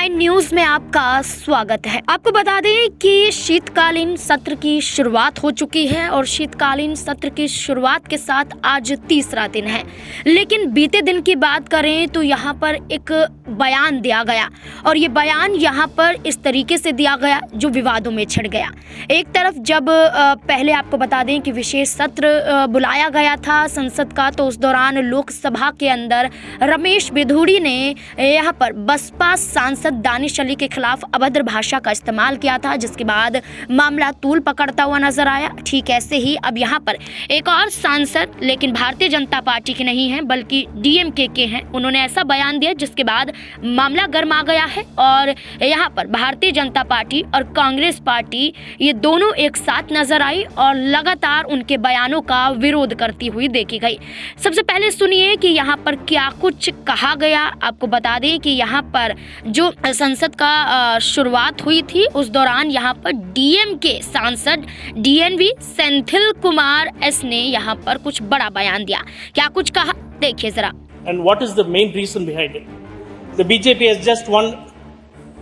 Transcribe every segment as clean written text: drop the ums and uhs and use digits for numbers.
9 news में आपका स्वागत है। आपको बता दें कि शीतकालीन सत्र की शुरुआत हो चुकी है और शीतकालीन सत्र की शुरुआत के साथ आज तीसरा दिन है। लेकिन बीते दिन की बात करें तो यहाँ पर एक बयान दिया गया और ये बयान यहाँ पर इस तरीके से दिया गया जो विवादों में छिड़ गया। एक तरफ जब पहले आपको बता दें कि विशेष सत्र बुलाया गया था संसद का, तो उस दौरान लोकसभा के अंदर रमेश बिधूड़ी ने यहाँ पर बसपा सांसद दानिश अली के खिलाफ अभद्र भाषा का इस्तेमाल किया था, जिसके बाद मामला तूल पकड़ता हुआ नजर आया। ठीक ऐसे ही अब यहाँ पर एक और सांसद, लेकिन भारतीय जनता पार्टी के नहीं है बल्कि DMK के हैं, उन्होंने ऐसा बयान दिया जिसके बाद मामला गर्मा गया है और यहाँ पर भारतीय जनता पार्टी और कांग्रेस पार्टी ये दोनों एक साथ नजर आई और लगातार उनके बयानों का विरोध करती हुई देखी गई। सबसे पहले सुनिए कि यहाँ पर क्या कुछ कहा गया। आपको बता दें कि यहाँ पर जो संसद का शुरुआत हुई थी उस दौरान यहाँ पर DMK सांसद DNV senthilkumar ने यहाँ पर कुछ बड़ा बयान दिया। क्या कुछ कहा देखिए जरा। And what is the main reason behind it? The BJP has just won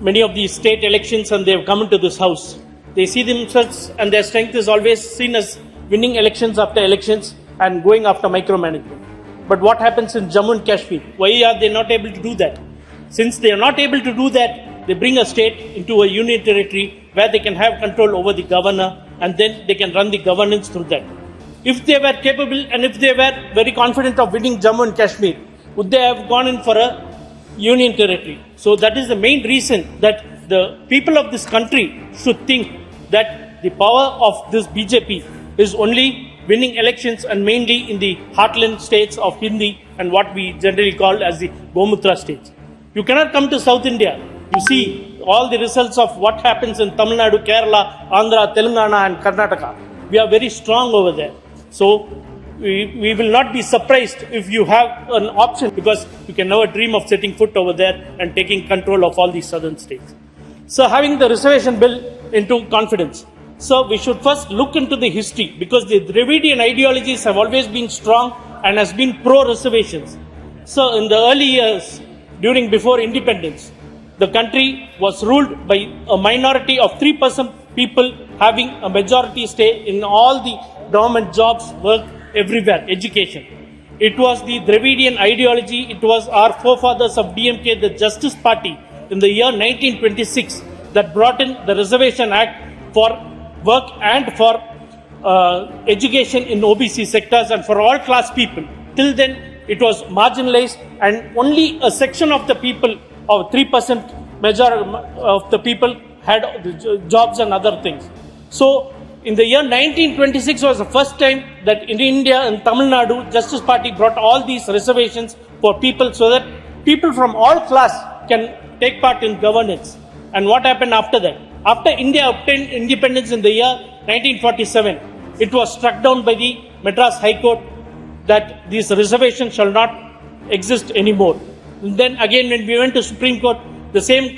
many of these state elections and they have come into this house. They see themselves and their strength is always seen as winning elections after elections and going after micromanagement. But what happens in Jammu and Kashmir? Why are they not able to do that? Since they are not able to do that, they bring a state into a union territory where they can have control over the governor and then they can run the governance through that. If they were capable and if they were very confident of winning Jammu and Kashmir, would they have gone in for a union territory? So that is the main reason that the people of this country should think that the power of this BJP is only winning elections and mainly in the heartland states of Hindi and what we generally call as the Gomutra states. You cannot come to South India. You see all the results of what happens in Tamil Nadu, Kerala, Andhra, Telangana and Karnataka. We are very strong over there. So we will not be surprised if you have an option, because you can never dream of setting foot over there and taking control of all these southern states. So having the reservation bill into confidence. So we should first look into the history, because the Dravidian ideologies have always been strong and has been pro-reservations. So in the early years, before independence, the country was ruled by a minority of 3% people having a majority stay in all the government jobs, work, everywhere, education. It was the Dravidian ideology, it was our forefathers of DMK, the Justice Party, in the year 1926 that brought in the Reservation Act for work and for education in OBC sectors and for all class people. Till then, it was marginalized and only a section of the people, or 3% majority of the people, had jobs and other things. So, in the year 1926 was the first time that in India and Tamil Nadu, Justice Party brought all these reservations for people so that people from all class can take part in governance. And what happened after that? After India obtained independence in the year 1947, it was struck down by the Madras High Court that these reservations shall not exist anymore. And then again when we went to Supreme Court, the same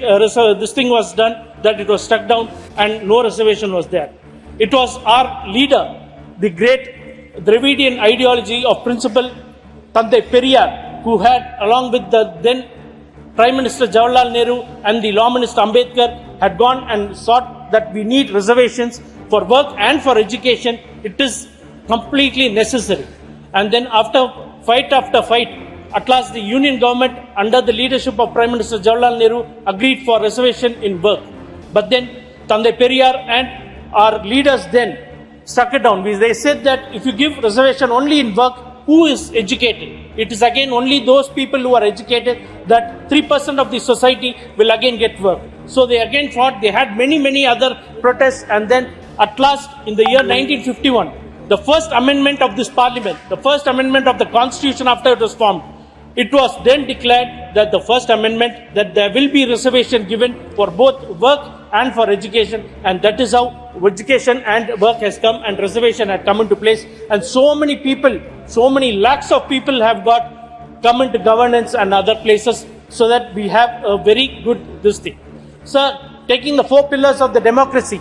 this thing was done, that it was struck down and no reservation was there. It was our leader, the great Dravidian ideology of Principal Tandai Periyar, who had, along with the then Prime Minister Jawaharlal Nehru and the Law Minister Ambedkar, had gone and sought that we need reservations for work and for education. It is completely necessary. And then after fight, at last the union government under the leadership of Prime Minister Jawaharlal Nehru agreed for reservation in work. But then Tandai Periyar and our leaders then struck it down. They said that if you give reservation only in work, who is educated? It is again only those people who are educated, that 3% of the society will again get work. So they again fought. They had many other protests, and then at last in the year 1951, the first amendment of this parliament, the first amendment of the constitution after it was formed, it was then declared that the first amendment, that there will be reservation given for both work and for education, and that is how education and work has come and reservation had come into place, and so many people, so many lakhs of people have come into governance and other places, so that we have a very good this thing. So taking the 4 pillars of the democracy,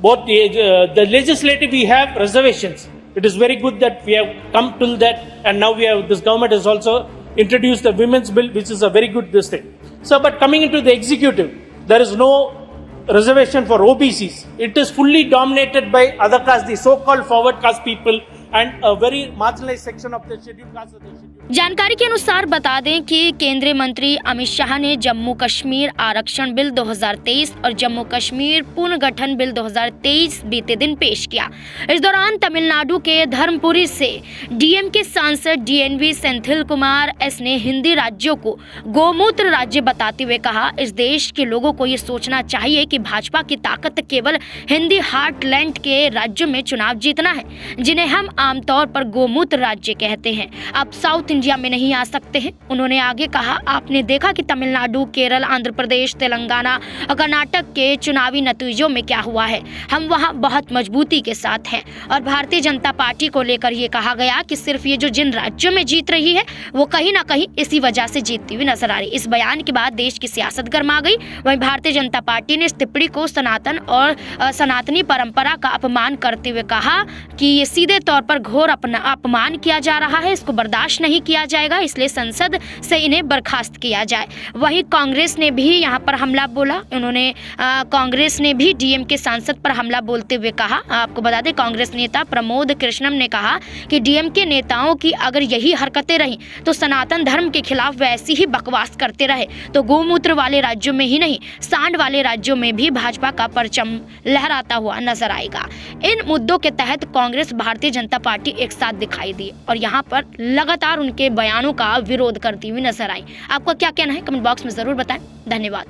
both the legislative we have reservations. It is very good that we have come till that, and now this government has also introduced the women's bill, which is a very good this thing. So, but coming into the executive, there is no reservation for OBCs. It is fully dominated by other castes, the so-called forward caste people, and a very marginalized section of the scheduled caste of the scheduled. जानकारी के अनुसार बता दें कि केंद्रीय मंत्री अमित शाह ने जम्मू कश्मीर आरक्षण बिल 2023 और जम्मू कश्मीर पुनर्गठन बिल 2023 बीते दिन पेश किया। इस दौरान तमिलनाडु के धर्मपुरी से DMK सांसद DNV senthilkumar ने हिंदी राज्यों को गोमूत्र राज्य बताते हुए कहा, इस देश के लोगों को ये सोचना चाहिए कि भाजपा की ताकत केवल हिंदी हार्टलैंड के राज्यों में चुनाव जीतना है, जिन्हें हम आमतौर पर गोमूत्र राज्य कहते हैं। अब साउथ इंडिया में नहीं आ सकते हैं। उन्होंने आगे कहा, आपने देखा कि तमिलनाडु, केरल, आंध्र प्रदेश, तेलंगाना और कर्नाटक के चुनावी नतीजों में क्या हुआ है। हम वहां बहुत मजबूती के साथ हैं और भारतीय जनता पार्टी को लेकर ये कहा गया कि सिर्फ ये जो जिन राज्यों में जीत रही है वो कहीं ना कहीं इसी वजह से जीतती हुई नजर आ रही। इस बयान के बाद देश की सियासत गर्मा गई। वहीं भारतीय जनता पार्टी ने इस टिप्पणी को सनातन और सनातनी परंपरा का अपमान करते हुए कहा कि ये सीधे तौर पर घोर अपमान किया जा रहा है, इसको बर्दाश्त नहीं किया जाएगा, इसलिए संसद से इन्हें बर्खास्त किया जाए। वहीं कांग्रेस ने भी यहाँ पर हमला बोला। उन्होंने कांग्रेस ने भी DMK सांसद पर हमला बोलते हुए कहा, आपको बता दें कांग्रेस नेता प्रमोद कृष्णम ने कहा कि DMK नेताओं की अगर यही हरकतें रहीं तो सनातन धर्म के खिलाफ वैसी ही बकवास करते रहे तो गोमूत्र वाले राज्यों में ही नहीं, सांड वाले राज्यों में भी भाजपा का परचम लहराता हुआ नजर आएगा। इन मुद्दों के तहत कांग्रेस, भारतीय जनता पार्टी एक साथ दिखाई दी और यहाँ पर लगातार उनके बयानों का विरोध करती हुई नजर आई। आपका क्या कहना है कमेंट बॉक्स में जरूर बताएं। धन्यवाद।